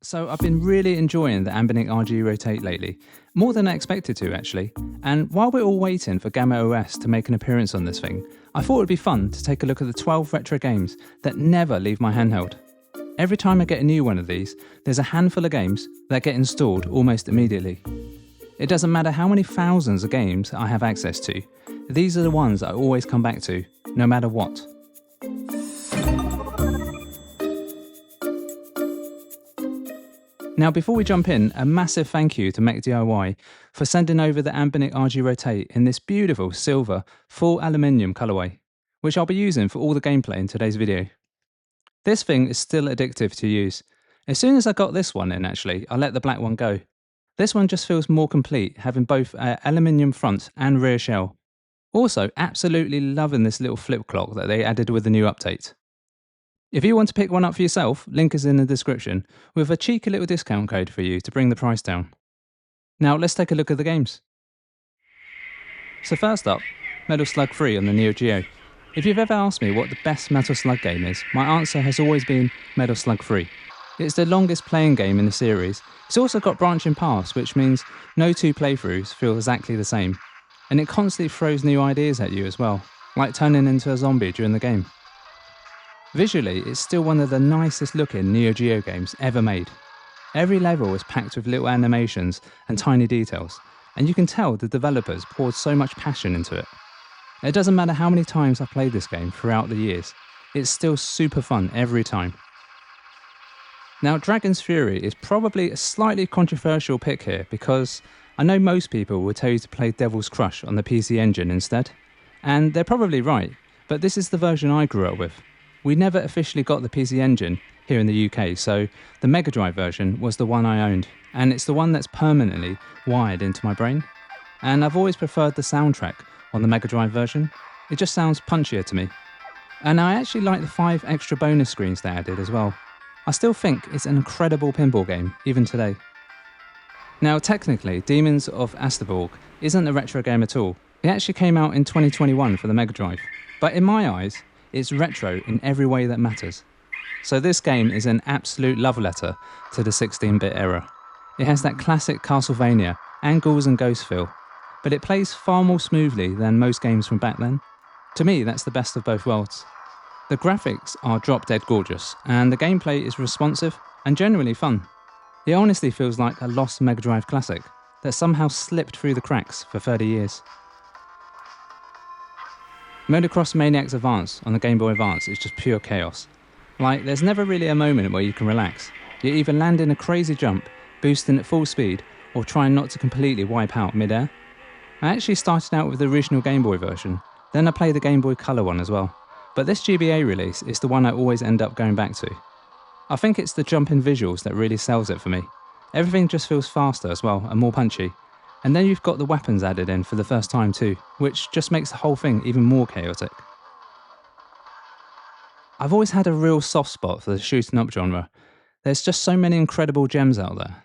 So I've been really enjoying the Anbernic RG Rotate lately, more than I expected to actually, and while we're all waiting for Gamma OS to make an appearance on this thing, I thought it'd be fun to take a look at the 12 retro games that never leave my handheld. Every time I get a new one of these, there's a handful of games that get installed almost immediately. It doesn't matter how many thousands of games I have access to, these are the ones I always come back to, no matter what. Now before we jump in, a massive thank you to Mech DIY for sending over the Anbernic RG Rotate in this beautiful silver, full aluminium colourway, which I'll be using for all the gameplay in today's video. This thing is still addictive to use. As soon as I got this one in actually, I let the black one go. This one just feels more complete, having both an aluminium front and rear shell. Also, absolutely loving this little flip clock that they added with the new update. If you want to pick one up for yourself, link is in the description, with a cheeky little discount code for you to bring the price down. Now let's take a look at the games. So first up, Metal Slug 3 on the Neo Geo. If you've ever asked me what the best Metal Slug game is, my answer has always been Metal Slug 3. It's the longest playing game in the series. It's also got branching paths, which means no two playthroughs feel exactly the same. And it constantly throws new ideas at you as well, like turning into a zombie during the game. Visually, it's still one of the nicest looking Neo Geo games ever made. Every level is packed with little animations and tiny details, and you can tell the developers poured so much passion into it. It doesn't matter how many times I've played this game throughout the years, it's still super fun every time. Now Dragon's Fury is probably a slightly controversial pick here because I know most people will tell you to play Devil's Crush on the PC Engine instead, and they're probably right, but this is the version I grew up with. We never officially got the PC Engine here in the UK, so the Mega Drive version was the one I owned, and it's the one that's permanently wired into my brain. And I've always preferred the soundtrack on the Mega Drive version. It just sounds punchier to me. And I actually like the 5 extra bonus screens they added as well. I still think it's an incredible pinball game, even today. Now technically, Demons of Asteborg isn't a retro game at all. It actually came out in 2021 for the Mega Drive. But in my eyes, it's retro in every way that matters. So this game is an absolute love letter to the 16-bit era. It has that classic Castlevania and Ghouls and Ghosts feel, but it plays far more smoothly than most games from back then. To me, that's the best of both worlds. The graphics are drop-dead gorgeous, and the gameplay is responsive and generally fun. It honestly feels like a lost Mega Drive classic that somehow slipped through the cracks for 30 years. Motocross Maniacs Advance on the Game Boy Advance is just pure chaos. Like, there's never really a moment where you can relax. You're either landing a crazy jump, boosting at full speed, or trying not to completely wipe out mid-air. I actually started out with the original Game Boy version, then I played the Game Boy Color one as well. But this GBA release is the one I always end up going back to. I think it's the jumping visuals that really sells it for me. Everything just feels faster as well, and more punchy. And then you've got the weapons added in for the first time too, which just makes the whole thing even more chaotic. I've always had a real soft spot for the shooting up genre. There's just so many incredible gems out there.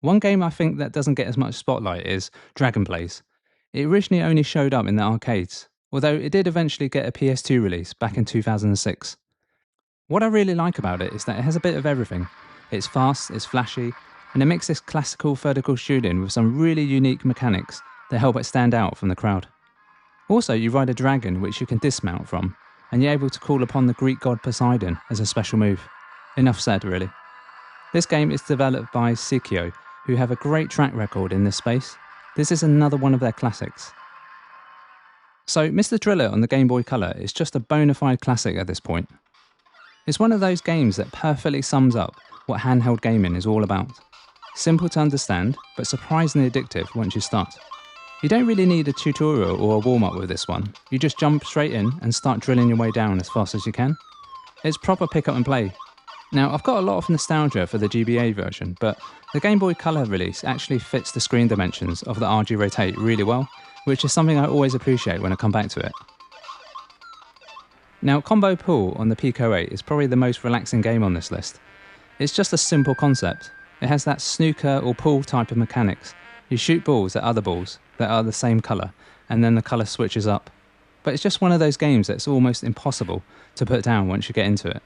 One game I think that doesn't get as much spotlight is Dragon Blaze. It originally only showed up in the arcades, although it did eventually get a PS2 release back in 2006. What I really like about it is that it has a bit of everything. It's fast, it's flashy, and it makes this classical vertical shooting with some really unique mechanics that help it stand out from the crowd. Also, you ride a dragon which you can dismount from, and you're able to call upon the Greek god Poseidon as a special move. Enough said, really. This game is developed by Sikio, who have a great track record in this space. This is another one of their classics. So, Mr. Driller on the Game Boy Color is just a bona fide classic at this point. It's one of those games that perfectly sums up what handheld gaming is all about. Simple to understand, but surprisingly addictive once you start. You don't really need a tutorial or a warm-up with this one. You just jump straight in and start drilling your way down as fast as you can. It's proper pick up and play. Now, I've got a lot of nostalgia for the GBA version, but the Game Boy Color release actually fits the screen dimensions of the RG Rotate really well, which is something I always appreciate when I come back to it. Now, Combo Pool on the Pico 8 is probably the most relaxing game on this list. It's just a simple concept. It has that snooker or pool type of mechanics. You shoot balls at other balls that are the same colour, and then the colour switches up. But it's just one of those games that's almost impossible to put down once you get into it.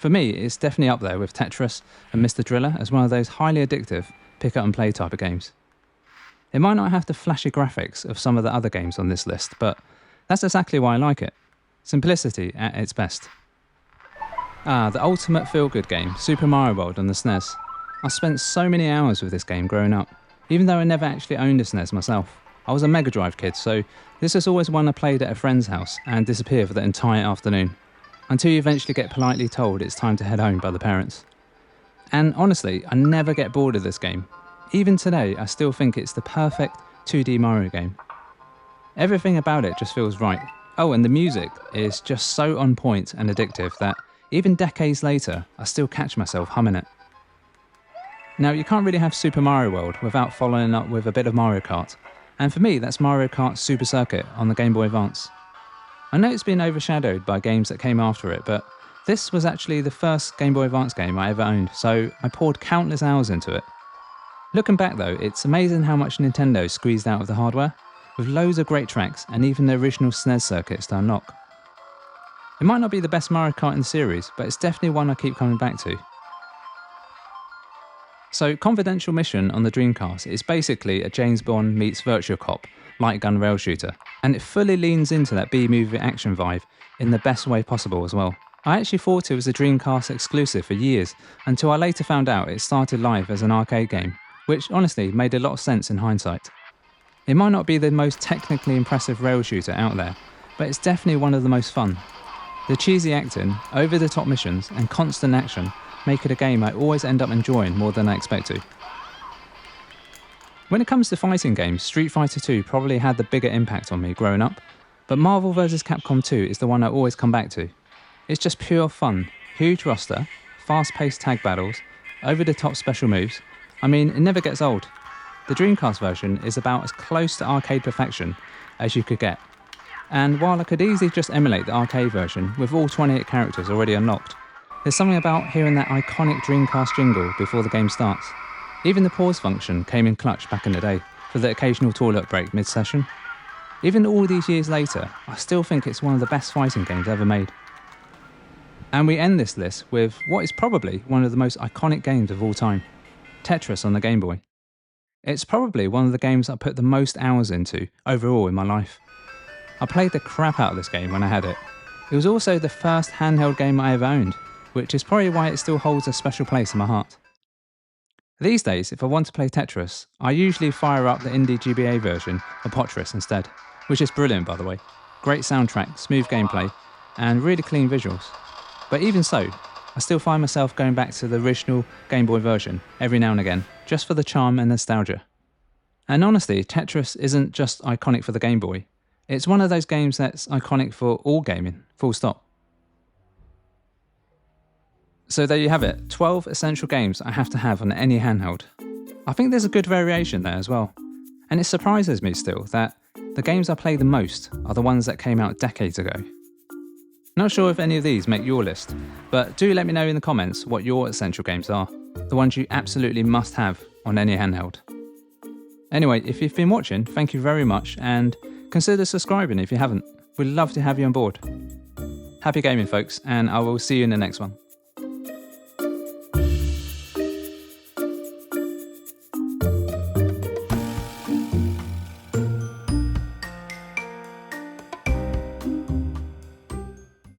For me, it's definitely up there with Tetris and Mr. Driller as one of those highly addictive pick up and play type of games. It might not have the flashy graphics of some of the other games on this list, but that's exactly why I like it. Simplicity at its best. The ultimate feel-good game, Super Mario World on the SNES. I spent so many hours with this game growing up, even though I never actually owned a SNES myself. I was a Mega Drive kid, so this was always one I played at a friend's house and disappeared for the entire afternoon, until you eventually get politely told it's time to head home by the parents. And honestly, I never get bored of this game. Even today, I still think it's the perfect 2D Mario game. Everything about it just feels right. Oh, and the music is just so on point and addictive that even decades later, I still catch myself humming it. Now, you can't really have Super Mario World without following up with a bit of Mario Kart, and for me, that's Mario Kart Super Circuit on the Game Boy Advance. I know it's been overshadowed by games that came after it, but this was actually the first Game Boy Advance game I ever owned, so I poured countless hours into it. Looking back though, it's amazing how much Nintendo squeezed out of the hardware, with loads of great tracks and even the original SNES circuits to unlock. It might not be the best Mario Kart in the series, but it's definitely one I keep coming back to. So, Confidential Mission on the Dreamcast is basically a James Bond meets Virtua Cop, light gun rail shooter, and it fully leans into that B-movie action vibe in the best way possible as well. I actually thought it was a Dreamcast exclusive for years, until I later found out it started live as an arcade game, which honestly made a lot of sense in hindsight. It might not be the most technically impressive rail shooter out there, but it's definitely one of the most fun. The cheesy acting, over-the-top missions, and constant action make it a game I always end up enjoying more than I expect to. When it comes to fighting games, Street Fighter 2 probably had the bigger impact on me growing up, but Marvel vs. Capcom 2 is the one I always come back to. It's just pure fun, huge roster, fast-paced tag battles, over-the-top special moves. I mean, it never gets old. The Dreamcast version is about as close to arcade perfection as you could get. And while I could easily just emulate the arcade version with all 28 characters already unlocked, there's something about hearing that iconic Dreamcast jingle before the game starts. Even the pause function came in clutch back in the day for the occasional toilet break mid-session. Even all these years later, I still think it's one of the best fighting games ever made. And we end this list with what is probably one of the most iconic games of all time, Tetris on the Game Boy. It's probably one of the games I put the most hours into overall in my life. I played the crap out of this game when I had it. It was also the first handheld game I ever owned, which is probably why it still holds a special place in my heart. These days, if I want to play Tetris, I usually fire up the indie GBA version of Tetris instead, which is brilliant by the way. Great soundtrack, smooth gameplay, and really clean visuals. But even so, I still find myself going back to the original Game Boy version every now and again, just for the charm and nostalgia. And honestly, Tetris isn't just iconic for the Game Boy. It's one of those games that's iconic for all gaming, full stop. So there you have it, 12 essential games I have to have on any handheld. I think there's a good variation there as well. And it surprises me still that the games I play the most are the ones that came out decades ago. Not sure if any of these make your list, but do let me know in the comments what your essential games are, the ones you absolutely must have on any handheld. Anyway, if you've been watching, thank you very much, and consider subscribing if you haven't. We'd love to have you on board. Happy gaming folks, and I will see you in the next one.